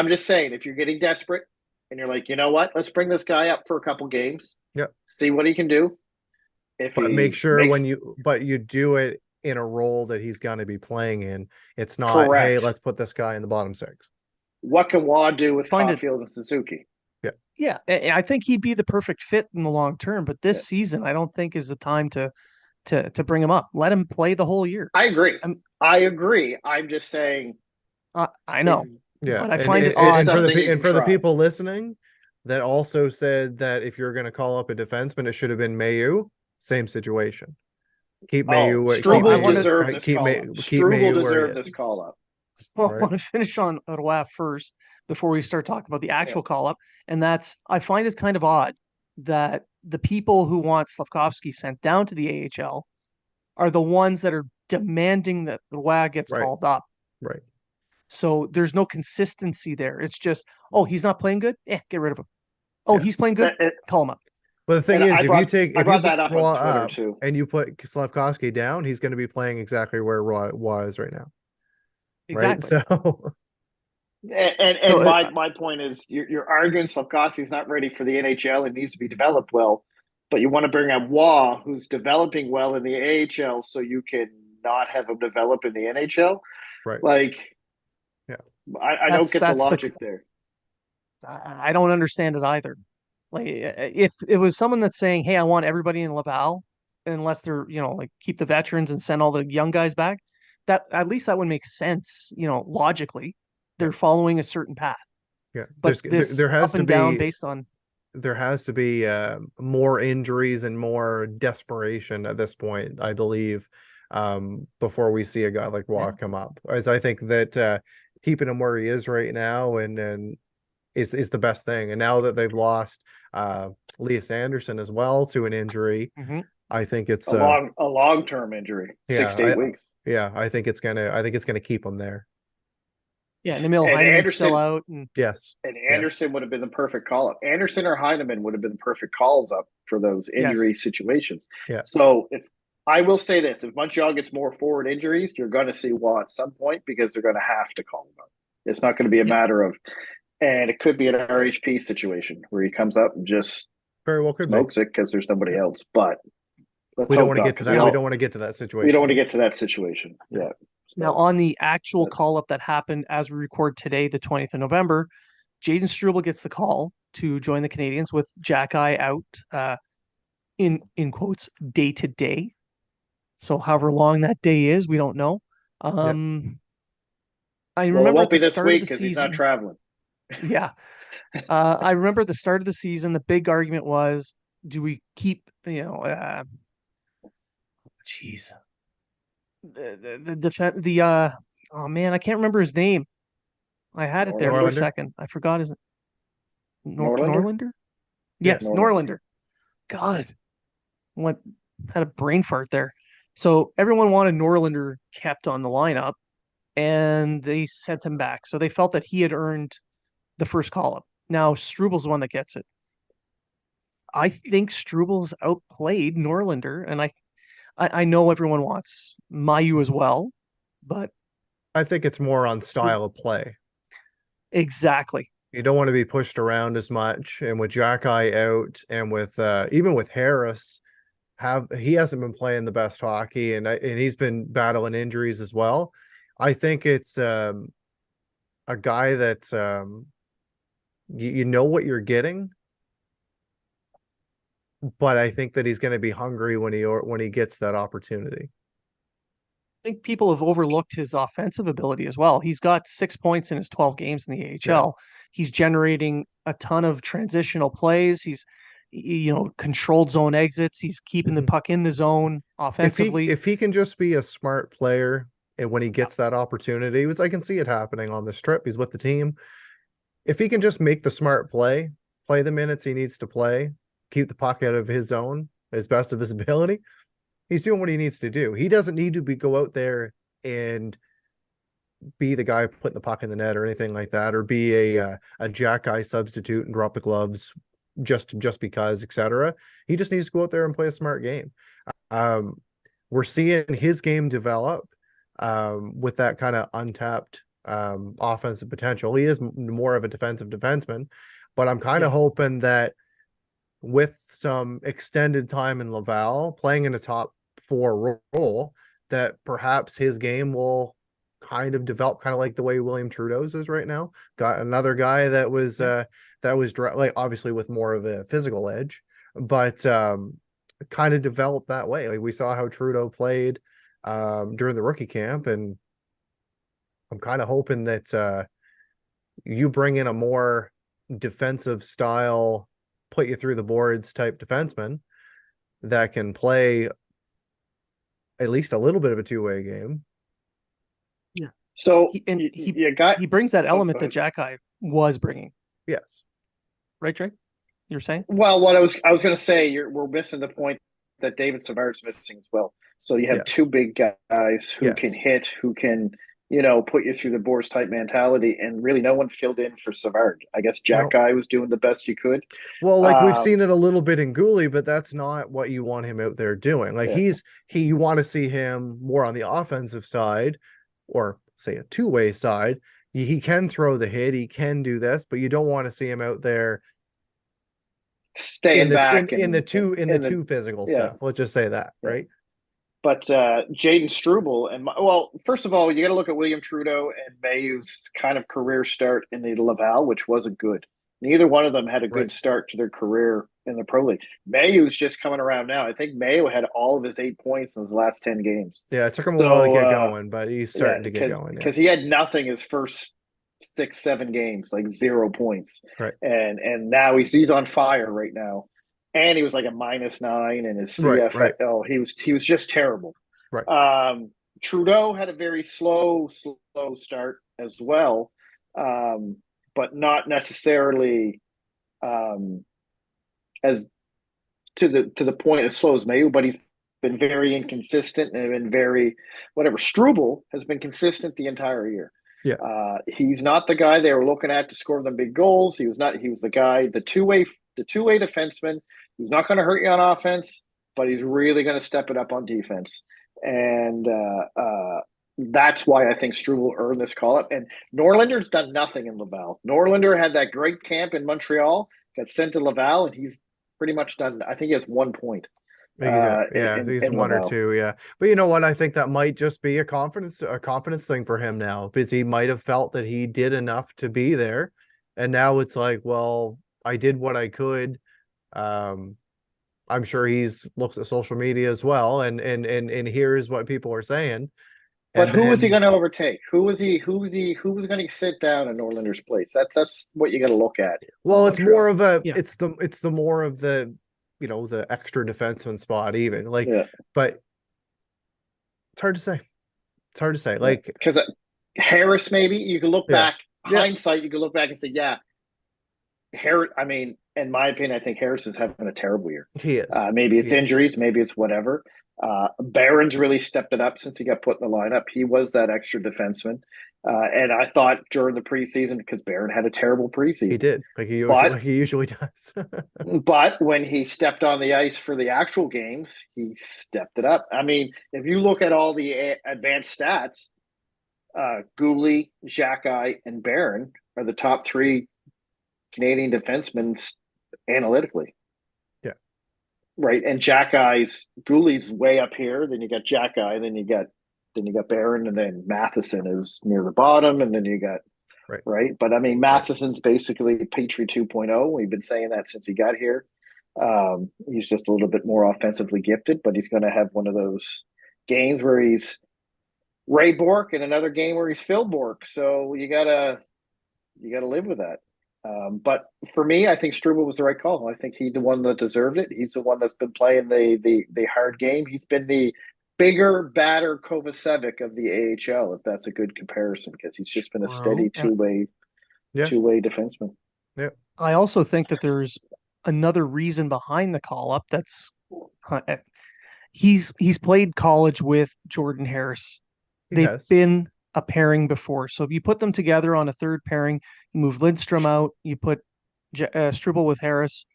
just saying, if you're getting desperate and you're like, you know what, let's bring this guy up for a couple games. Yeah. See what he can do. Make sure you do it in a role that he's going to be playing in. It's not, correct. Hey, let's put this guy in the bottom 6. What can Waugh do with Caulfield and Suzuki? Yeah, I think he'd be the perfect fit in the long term. But this season, I don't think is the time to bring him up. Let him play the whole year. I agree. I agree. I'm just saying. I know. Yeah, but I find it odd. And for the people listening that also said that if you're going to call up a defenseman, it should have been Mayu. Same situation. Keep Mayu. Struble deserved this call up. Struble deserved this call up. Well, I want to finish on Roy first before we start talking about the actual call up, and that's I find it kind of odd that the people who want Slafkovsky sent down to the AHL are the ones that are demanding that Roy gets called up. Right. So there's no consistency there. It's just, oh, he's not playing good? Get rid of him. Oh, he's playing good? Call him up. But the thing is, if you take that up on Twitter too, and you put Slafkovsky down, he's going to be playing exactly where Roy is right now. right? exactly. So And So my point is, you're arguing Slafkovsky's not ready for the NHL and needs to be developed well, but you want to bring up Waugh, who's developing well in the AHL, so you can not have him develop in the NHL. right, Like, yeah, I don't get the that's the logic there. I don't understand it either. Like if it was someone that's saying, "Hey, I want everybody in Laval," unless they're like keep the veterans and send all the young guys back, that at least that would make sense. Logically, yeah, they're following a certain path. yeah. But this There has up to and down be based on more injuries and more desperation at this point, I believe, before we see a guy like Waugh yeah. come up. As I think that keeping him where he is right now and is the best thing. And now that they've lost Elias Anderson as well to an injury, Hmm. I think it's A long term injury, yeah, 6 to 8 weeks. I think it's gonna keep him there. Yeah, and Emil And Heineman's still Anderson out, and Yes. and Yes. Anderson would have been the perfect call up. Anderson or Heineman would have been the perfect calls up for those yes, injury situations. Yeah. So if I will say this, if Montreal gets more forward injuries, you're going to see Waugh at some point because they're going to have to call him up. It's not going to be a yeah, matter of, and it could be an RHP situation where he comes up and just Very well could be. smokes it because there's nobody Yeah. else. But let's We don't hope want to not, get to because that. We don't want to get to that situation. we don't want to get to that situation. Yeah. Now, So, on the actual call up that happened as we record today, the 20th of November, Jaden Struble gets the call to join the Canadiens with Jack Eye out in quotes day to day. So however long that day is, we don't know. I well, it remember won't at be the this start of week the because he's not season. traveling. Yeah. I remember at the start of the season, the big argument was, do we keep, geez, the defense, oh man, I can't remember his name. I had it there for a Norlander? Norlander. second. I forgot his Norlander? Norlander. Yeah. Yes, Norlander. Norlander. God, what had a brain fart there. So everyone wanted Norlander kept on the lineup, and they sent him back. So they felt that he had earned the first call up. Now Struble's the one that gets it. I think Struble's outplayed Norlander, and I know everyone wants Mayu as well, but I think it's more on style of play. exactly. You don't want to be pushed around as much. And with Jack Eye out and with even with Harris, he hasn't been playing the best hockey and he's been battling injuries as well. I think it's a guy that you know what you're getting, but I think that he's going to be hungry when he gets that opportunity. I think people have overlooked his offensive ability as well. He's got 6 points in his 12 games in the AHL. Yeah. He's generating a ton of transitional plays. He's controlled zone exits. He's keeping the puck in the zone offensively. If he can just be a smart player and when he gets that opportunity, which I can see it happening on this trip, he's with the team. If he can just make the smart play the minutes he needs to play, keep the puck out of his zone as best of his ability, he's doing what he needs to do. He doesn't need to go out there and be the guy putting the puck in the net or anything like that, or be a Jack Eye substitute and drop the gloves just because, etc. He just needs to go out there and play a smart game. We're seeing his game develop with that kind of untapped offensive potential. He is more of a defensive defenseman, but I'm kind of hoping that with some extended time in Laval, playing in a top 4 role, that perhaps his game will kind of develop kind of like the way William Trudeau's is right now. Got another guy that was like obviously with more of a physical edge, but kind of developed that way. Like we saw how Trudeau played during the rookie camp, and I'm kind of hoping that you bring in a more defensive style, put you through the boards type defenseman that can play at least a little bit of a two-way game. Yeah. So he brings that element that Jack Eye was bringing. Yes. Right, Trey? You were saying? Well, what I was going to say, we're missing the point that David Savard's missing as well. So you have two big guys who can hit, who can put you through the boards type mentality, and really no one filled in for Savard. I guess Jack Eye was doing the best he could. Well, like we've seen it a little bit in Gooley, but that's not what you want him out there doing. Like you want to see him more on the offensive side or say a two-way side. He can throw the hit, he can do this, but you don't want to see him out there staying back in the and two physical yeah, stuff. Let's just say that, yeah. right? But Jaden Struble well, first of all, you got to look at William Trudeau and Mayhew's kind of career start in the Laval, which wasn't good. Neither one of them had a good Right. start to their career in the Pro League. Mayhew's just coming around now. I think Mayhew had all of his 8 points in his last 10 games. Yeah, it took him a while to So get going, but he's yeah, starting to get going. Yeah. because he had nothing his first 6-7 games, like 0 points, Right. and now he's on fire right now, and he was like a -9 in his CF. Right. Oh, he was just terrible. Right. Trudeau had a very slow start as well, but not necessarily as to the point as slow as Mayu, but he's been very inconsistent and been very whatever. Struble has been consistent the entire year. Yeah. He's not the guy they were looking at to score them big goals. He was not. He was the guy, the two-way defenseman. He's not going to hurt you on offense, but he's really going to step it up on defense. And that's why I think Struble earned this call-up. And Norlinder's done nothing in Laval. Norlinder had that great camp in Montreal, got sent to Laval, and he's pretty much done. I think he has 1 point. I think he's in one Laval. or two. Yeah, but you know what? I think that might just be a confidence thing for him now, because he might have felt that he did enough to be there, and now it's like, well, I did what I could. I'm sure he's looks at social media as well, and hears what people are saying. But who was he going to overtake? Who was going to sit down in Norlinder's place? That's what you got to look at. Well, it's more of a Yeah. it's the more of the the extra defenseman spot, even but it's hard to say. It's hard to say. Like, because Harris, maybe you can look back, Yeah. hindsight, you can look back and say, yeah, Harris. I mean, in my opinion, I think Harris is having a terrible year. he is. Maybe it's He is. injuries, maybe it's whatever. Barron's really stepped it up since he got put in the lineup. He was that extra defenseman. And I thought during the preseason, because Barron had a terrible preseason. He did, like he usually does. But when he stepped on the ice for the actual games, he stepped it up. I mean, if you look at all the advanced stats, Gouli, Xhekaj, and Barron are the top 3 Canadian defensemen analytically. Yeah. Right. And Gouli's way up here. Then you got Xhekaj, then you got Barron, and then Matheson is near the bottom, and then you got right. But I mean, Matheson's basically Petrie 2.0. We've been saying that since he got here. He's just a little bit more offensively gifted, but he's going to have one of those games where he's Ray Bork and another game where he's Phil Bork. So you gotta live with that. But for me, I think Struble was the right call. I think he's the one that deserved it. He's the one that's been playing the hard game. He's been the bigger, badder Kovacevic of the AHL, if that's a good comparison, because he's just been a steady two-way defenseman. Yeah. I also think that there's another reason behind the call-up. That's he's played college with Jordan Harris. They've been a pairing before. So if you put them together on a third pairing, you move Lindstrom out, you put Struble with Harris,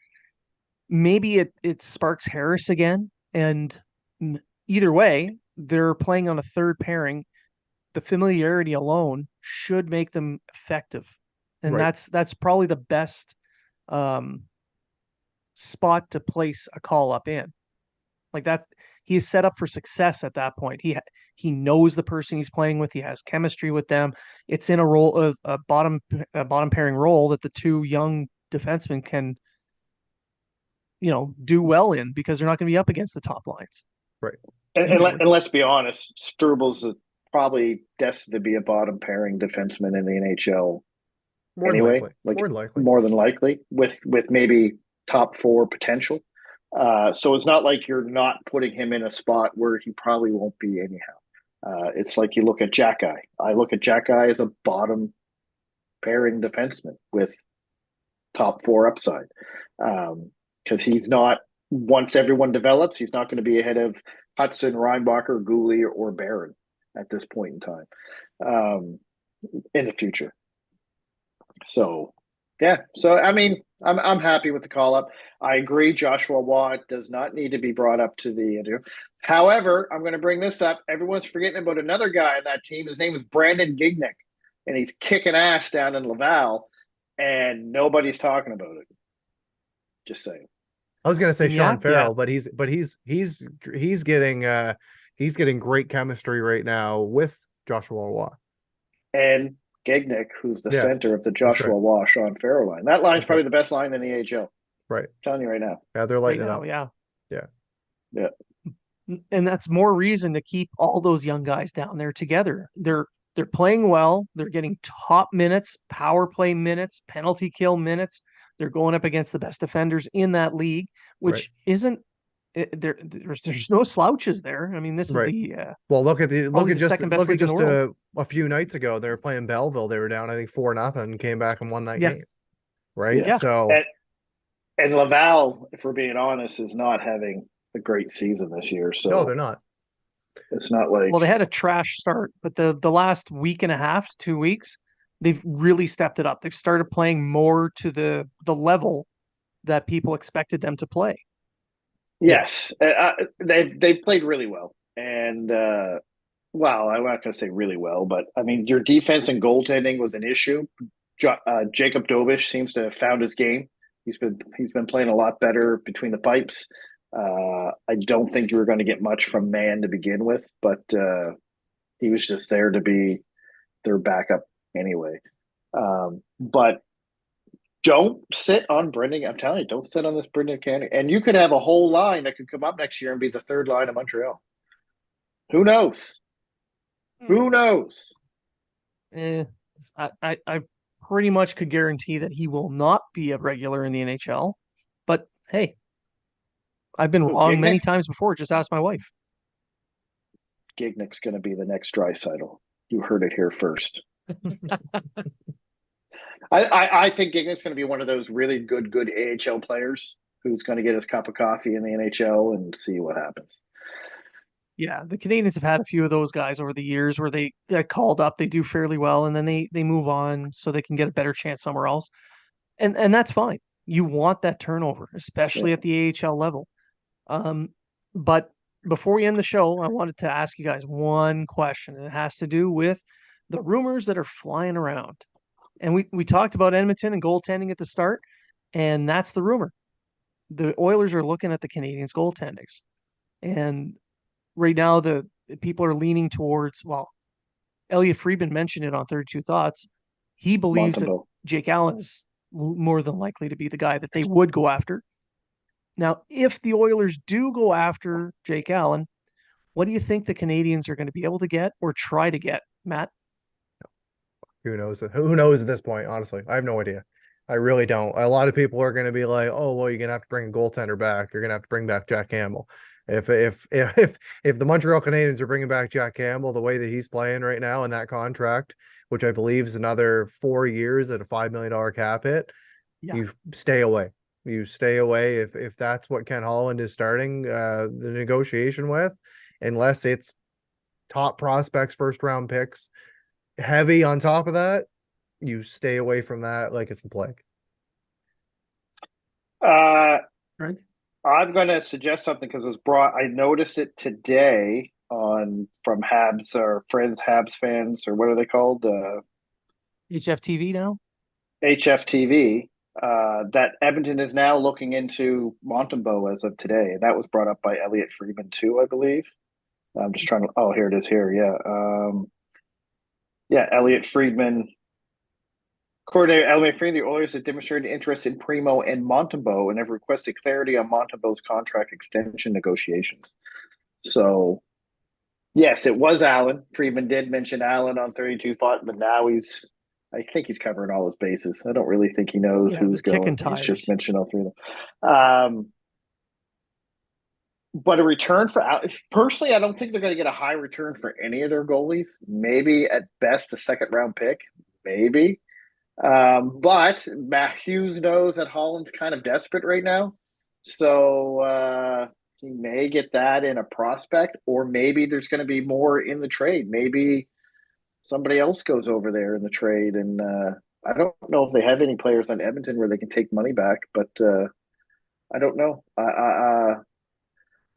maybe it sparks Harris again. And either way, they're playing on a third pairing. The familiarity alone should make them effective. And that's probably the best spot to place a call up in. Like he is set up for success at that point. He knows the person he's playing with. He has chemistry with them. It's in a role of a bottom pairing role that the two young defensemen can, do well in, because they're not going to be up against the top lines. Right. And let's be honest, Struble's probably destined to be a bottom pairing defenseman in the NHL. More than likely, with maybe top 4 potential. So it's not like you're not putting him in a spot where he probably won't be anyhow. It's like you look at Xhekaj. I look at Xhekaj as a bottom pairing defenseman with top 4 upside. Because he's not, once everyone develops, he's not going to be ahead of Hudson, Reinbacher, Gouli, or Barron at this point in time in the future. So Yeah. So I mean, I'm happy with the call up. I agree. Joshua Watt does not need to be brought up to the interview. However, I'm going to bring this up. Everyone's forgetting about another guy on that team. His name is Brandon Gignick, and he's kicking ass down in Laval, and nobody's talking about it. Just saying. I was gonna say Sean Gignac, yeah. Farrell, but he's getting great chemistry right now with Joshua Watt. And Gignick, who's the Yeah, center of the that's right. Joshua Wash on Farrell line. That line's That's right. probably the best line in the AHL. Right. I'm telling you right now. Yeah, they're Right lighting it now, up. yeah. Yeah. Yeah. And that's more reason to keep all those young guys down there together. They're playing well. They're getting top minutes, power play minutes, penalty kill minutes. They're going up against the best defenders in that league, Right. which isn't there's no slouches there. I mean, this is Right. the Well, look probably at the second best look at league in the just world. a few nights ago. They were playing Belleville. They were down, I think 4-0, came back and won that Yeah, game. Right. Yes. yeah. So And Laval, if we're being honest, is not having a great season this year. no, So they're not. it's not like Well, they had a trash start, but the last week and a half, 2 weeks, they've really stepped it up. They've started playing more to the level that people expected them to play. yes, they played really well, and well, I'm not going to say really well, but I mean your defense and goaltending was an issue. Jacob Dovish seems to have found his game. He's been playing a lot better between the pipes. I don't think you were going to get much from Mann to begin with, but he was just there to be their backup anyway. But don't sit on Brendan. I'm telling you, don't sit on this Brendan Canning. And you could have a whole line that could come up next year and be the third line of Montreal. Who knows? Who knows? Eh, I pretty much could guarantee that he will not be a regular in the NHL. But hey, I've been Who, wrong many Gignick? times before. Just ask my wife. Gignick's going to be the next Draisaitl. You heard it here first. I think Gignick's going to be one of those really good AHL players who's going to get his cup of coffee in the NHL and see what happens. Yeah, the Canadians have had a few of those guys over the years where they get called up, they do fairly well, and then they move on so they can get a better chance somewhere else. And that's fine. You want that turnover, especially Yeah. at the AHL level. But before we end the show, I wanted to ask you guys one question. And it has to do with the rumors that are flying around. And we talked about Edmonton and goaltending at the start, and that's the rumor. The Oilers are looking at the Canadiens goaltenders. And right now the people are leaning towards, well, Elliot Friedman mentioned it on 32 Thoughts. He believes that Montembeau. Jake Allen is more than likely to be the guy that they would go after. Now, if the Oilers do go after Jake Allen, what do you think the Canadiens are going to be able to get or try to get, Matt? who knows? Who knows at this point? Honestly, I have no idea. I really don't. A lot of people are going to be like, "Oh, well, you're going to have to bring a goaltender back. You're going to have to bring back Jack Campbell." If the Montreal Canadiens are bringing back Jack Campbell the way that he's playing right now in that contract, which I believe is another 4 years at a $5 million cap hit, Yeah. you stay away. You stay away if that's what Ken Holland is starting the negotiation with, unless it's top prospects, first round picks, heavy on top of that. You stay away from that like it's the plague. Right. I'm going to suggest something because it was brought. I noticed it today on from Habs or Friends Habs fans or what are they called? HFTV now? HFTV. That Edmonton is now looking into Montembeau as of today. That was brought up by Elliot Friedman too, I believe. I'm just trying to. Oh, here it is. Here, yeah, Elliot Friedman. Coordinator Elliot Friedman, the Oilers have demonstrated interest in Primo and Montembeau and have requested clarity on Montembeau's contract extension negotiations. So, yes, it was Allen. Friedman did mention Allen on 32 Thought, but now I think he's covering all his bases. I don't really think he knows Yeah, who's they're kicking going. He's just tires. mentioned all three of them. But a return for personally, I don't think they're going to get a high return for any of their goalies. Maybe at best a second round pick, maybe. But Matt Hughes knows that Holland's kind of desperate right now, so he may get that in a prospect, or maybe there's going to be more in the trade. Maybe somebody else goes over there in the trade, and I don't know if they have any players on Edmonton where they can take money back, but I don't know.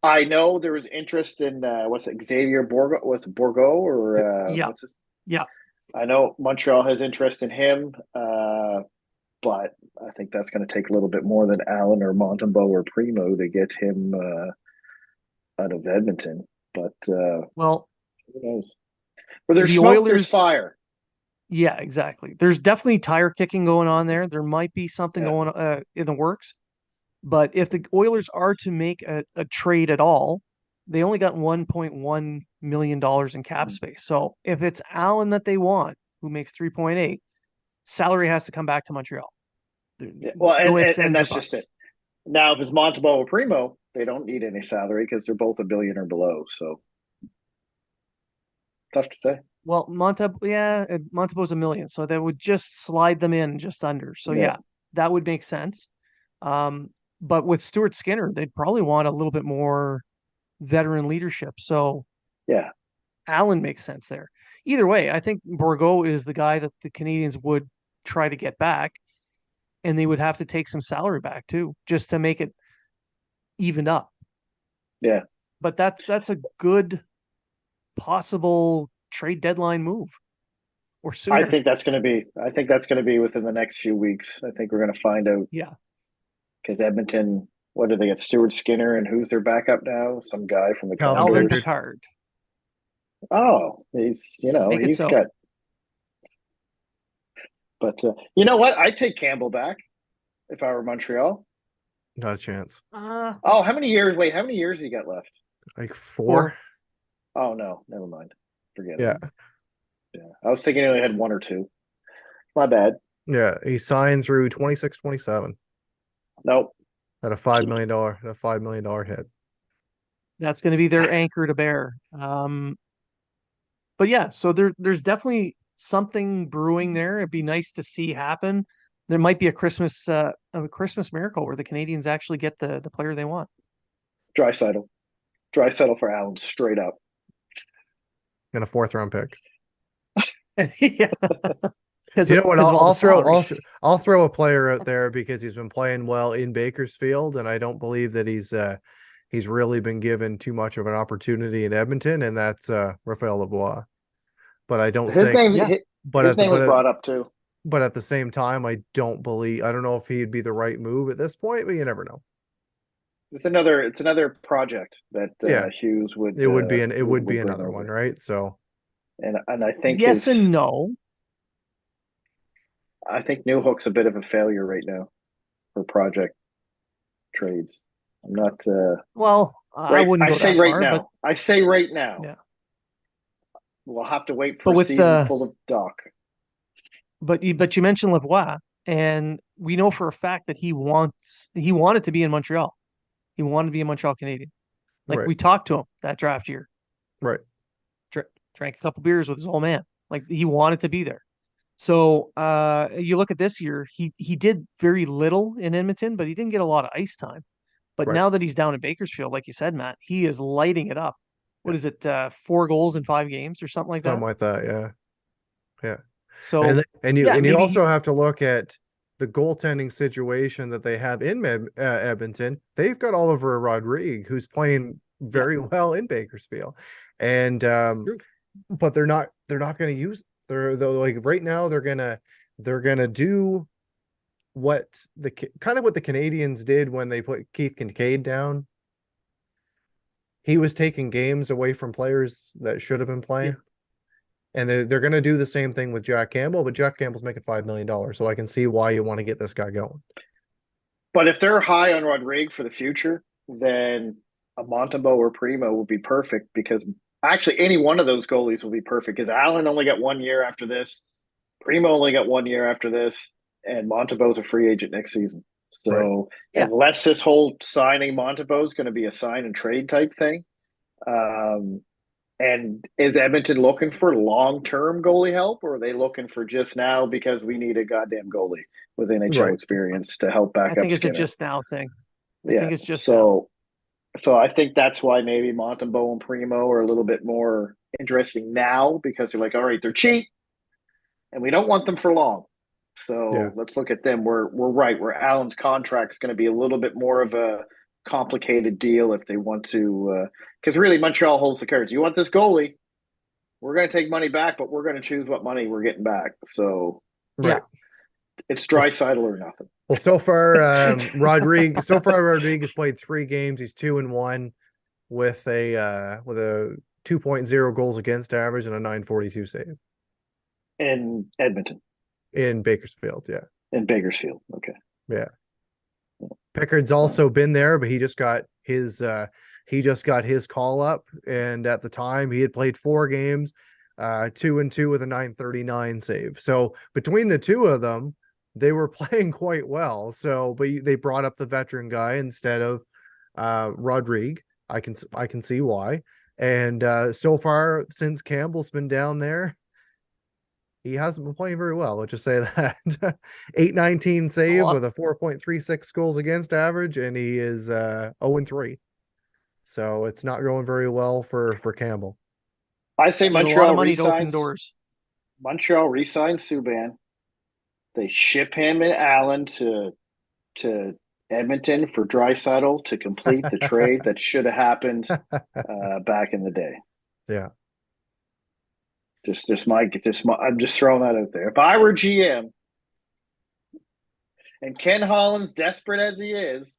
I know there was interest in what's it, Xavier Borgo? Was it Borgo or Yeah, what's it? yeah. I know Montreal has interest in him, but I think that's going to take a little bit more than Allen or Montembeau or Primo to get him out of Edmonton. But Well, who knows? Where there's the smoke, there's Oilers, fire. yeah, exactly. There's definitely tire kicking going on there. There might be something Yeah. going in the works. But if the Oilers are to make a trade at all, they only got $1.1 million in cap space. So if it's Allen that they want, who makes 3.8, salary has to come back to Montreal. Yeah. Well, No ifs, and ands, or that's just it. buts. Now, if it's Montembeau or Primo, they don't need any salary because they're both a billion or below. So tough to say. Well, Montebo's a million, so that would just slide them in just under. So Yeah. yeah, that would make sense. But with Stuart Skinner, they'd probably want a little bit more veteran leadership. So Yeah. Allen makes sense there. Either way, I think Borgo is the guy that the Canadians would try to get back, and they would have to take some salary back too, just to make it even up. Yeah. But that's a good possible trade deadline move or I sooner. think that's going to be. I think that's going to be within the next few weeks. I think we're going to find out Yeah. because Edmonton. What do they get? Stuart Skinner and who's their backup now? Some guy from the Calvin Alvin Condors. Pickard. Picard. Oh, Make it he's so. got. But you know what? I'd take Campbell back if I were Montreal. Not a chance. Oh, how many years? Wait, how many years he got left? Like Four. 4. Oh no, never mind. Forget Yeah. it. Yeah, I was thinking he only had one or two. My bad. Yeah. He signed through 26, 27 Nope. at a $5 million hit. That's going to be their anchor to bear. But yeah, so there's definitely something brewing there. It'd be nice to see happen. There might be a Christmas miracle where the Canadians actually get the player they want. Dry settle for Allen straight up. And a 4th-round pick. Yeah, You know what? because of all the salary. I'll throw a player out there because he's been playing well in Bakersfield, and I don't believe that he's really been given too much of an opportunity in Edmonton, and that's Raphael Lavoie. But I don't His think. name, Yeah, But his at the name was brought up too. but at the same time, I don't know if he'd be the right move at this point, but you never know. It's another project that Yeah, Hughes would it would be would bring another one, over, right? So and I think yes and no. Newhook's a bit of a failure right now for project trades. I'm not Well, I right. wouldn't I go say that right far, but now. I say right now. yeah. We'll have to wait for But a with season the full of Doc. but you mentioned Lavoie, and we know for a fact that he wanted to be in Montreal. He wanted to be a Montreal Canadian. Like right, we talked to him that draft year. right, Drank a couple beers with his old man. Like he wanted to be there. So you look at this year, he did very little in Edmonton, but he didn't get a lot of ice time. But right. now that he's down in Bakersfield, like you said, Matt, he is lighting it up. Yeah, What is it? 4 goals in 5 games or something like something that. like that. Yeah, yeah. So And yeah, you maybe also have to look at the goaltending situation that they have in Edmonton. They've got Oliver Rodrigue, who's playing yeah, very well in Bakersfield, and true. but they're not going to use they're like right now they're gonna do what kind of what the Canadians did when they put Keith Kincaid down. He was taking games away from players that should have been Yeah. playing. And they're going to do the same thing with Jack Campbell, but Jack Campbell's making $5 million, so I can see why you want to get this guy going. But if they're high on Rodrigue for the future, then a Montembeau or Primo will be perfect because actually any one of those goalies will be perfect because Allen only got 1 year after this, Primo only got 1 year after this, and Montembeau's a free agent next season. Right. So Yeah. unless this whole signing Montembeau is going to be a sign and trade type thing, and is Edmonton looking for long-term goalie help, or are they looking for just now because we need a goddamn goalie with NHL Right. experience to help back I up think it's a Skinner? just now thing. I Yeah. think it's just now. So I think that's why maybe Montembeau and Primo are a little bit more interesting now because they're like, all right, they're cheap, and we don't want them for long. So let's look at them. We're right. Where Allen's contract's going to be a little bit more of a complicated deal if they want to, because really Montreal holds the cards. You want this goalie? We're going to take money back, but we're going to choose what money we're getting back. So Right. it's Draisaitl or nothing. Well, so far, Rodriguez played 3 games. He's 2-1 with a 2.0 goals against average and a 942 save In Edmonton. in Bakersfield. Yeah. In Bakersfield. Okay. Yeah. Pickard's also been there, but he just got his call up, and at the time he had played 4 games, 2-2 with a 939 save. So between the two of them, they were playing quite well. So, but they brought up the veteran guy instead of Rodrigue. I can see why. And so far, since Campbell's been down there, he hasn't been playing very well. Let's just say that. 819 save with a 4.36 goals against average, and he is 0-3. So it's not going very well for Campbell. I say Montreal resigns. Montreal resigns Subban. They ship him and Allen to Edmonton for Draisaitl to complete the trade that should have happened back in the day. Yeah. I'm just throwing that out there. If I were GM and Ken Holland's desperate as he is,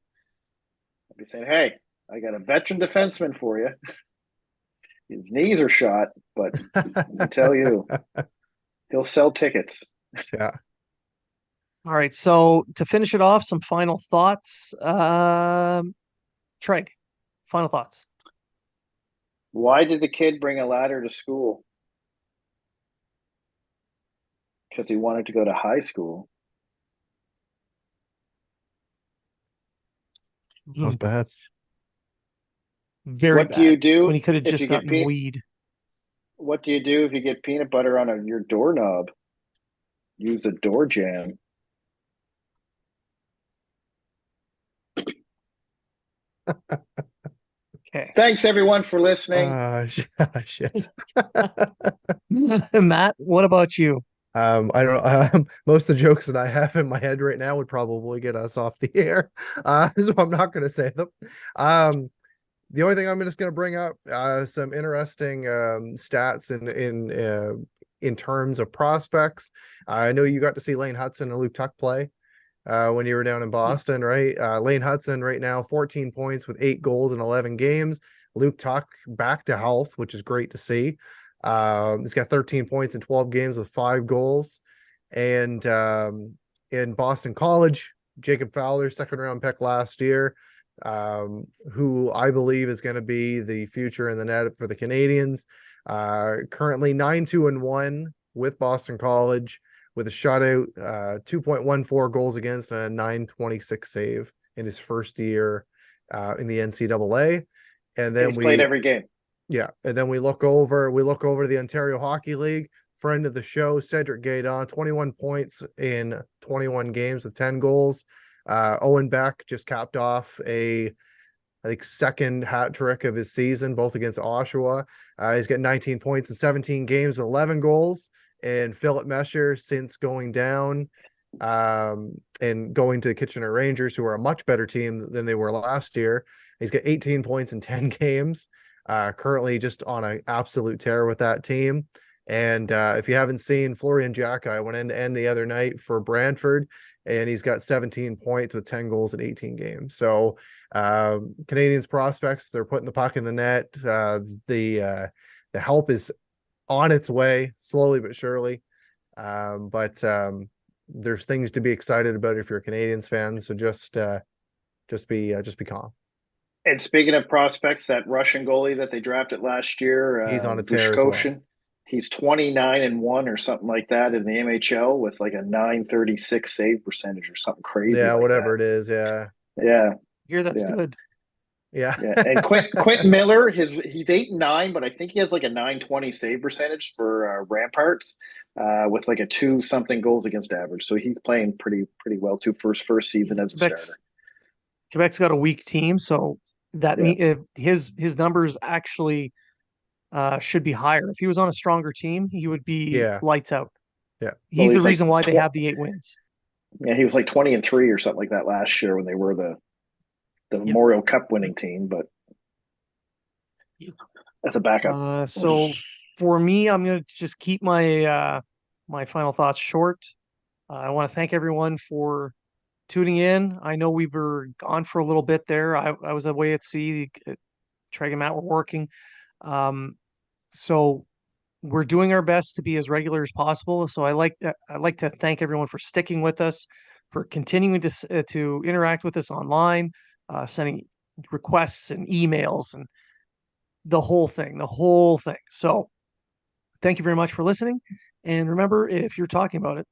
I'd be saying, hey, I got a veteran defenseman for you. His knees are shot, but I tell you, he'll sell tickets. Yeah. All right. So to finish it off, some final thoughts. Treg, final thoughts. Why did the kid bring a ladder to school? Because he wanted to go to high school. That was bad. Very what bad. do you do when he could have if just you gotten get weed? What do you do if you get peanut butter on your doorknob? Use a door jam. Okay. Thanks everyone for listening. Shit. Matt, what about you? I don't know. Most of the jokes that I have in my head right now would probably get us off the air. So I'm not going to say them. The only thing I'm just going to bring up some interesting stats in terms of prospects. I know you got to see Lane Hudson and Luke Tuck play when you were down in Boston, right? Lane Hudson right now 14 points with 8 goals in 11 games. Luke Tuck back to health, which is great to see. He's got 13 points in 12 games with 5 goals. And in Boston College, Jacob Fowler, 2nd round pick last year, who I believe is going to be the future in the net for the Canadiens. Currently 9-2-1 with Boston College with a shutout, 2.14 goals against and a 926 save in his first year in the NCAA. And then he's played every game. Yeah, and then we look over the Ontario Hockey League. Friend of the show, Cedric Gaydon, 21 points in 21 games with 10 goals. Owen Beck just capped off I think second hat trick of his season, both against Oshawa. He's got 19 points in 17 games, 11 goals. And Philip Mesher, since going down and going to Kitchener Rangers, who are a much better team than they were last year, he's got 18 points in 10 games. Currently just on an absolute tear with that team. And if you haven't seen, Florian Jacki went end-to-end the other night for Brantford, and he's got 17 points with 10 goals in 18 games. So Canadiens prospects, they're putting the puck in the net. The help is on its way, slowly but surely. But there's things to be excited about if you're a Canadiens fan. So just be calm. And speaking of prospects, that Russian goalie that they drafted last year, he's on a tear as well. He's 29-1 or something like that in the MHL with like a 936 save percentage or something crazy. Yeah, like whatever that. it is. Yeah. Yeah. Here, that's good. Yeah. And Quentin Miller, he's 8-9, but I think he has like a 920 save percentage for Ramparts with like a 2-something goals against average. So he's playing pretty well too for his first season as a starter. Quebec's got a weak team, so that his numbers actually should be higher. If he was on a stronger team, he would be lights out. Yeah. Well, He's he the was like reason why they have the 8 wins. yeah, he was like 20-3 or something like that last year when they were the Memorial Cup winning team, but as a backup. So for me, I'm going to just keep my final thoughts short. I want to thank everyone for tuning in. I know we were gone for a little bit there. I was away at sea. Trege and Matt were working. So we're doing our best to be as regular as possible. So I like to thank everyone for sticking with us, for continuing to interact with us online, sending requests and emails and the whole thing, the whole thing. So thank you very much for listening. And remember, if you're talking about it,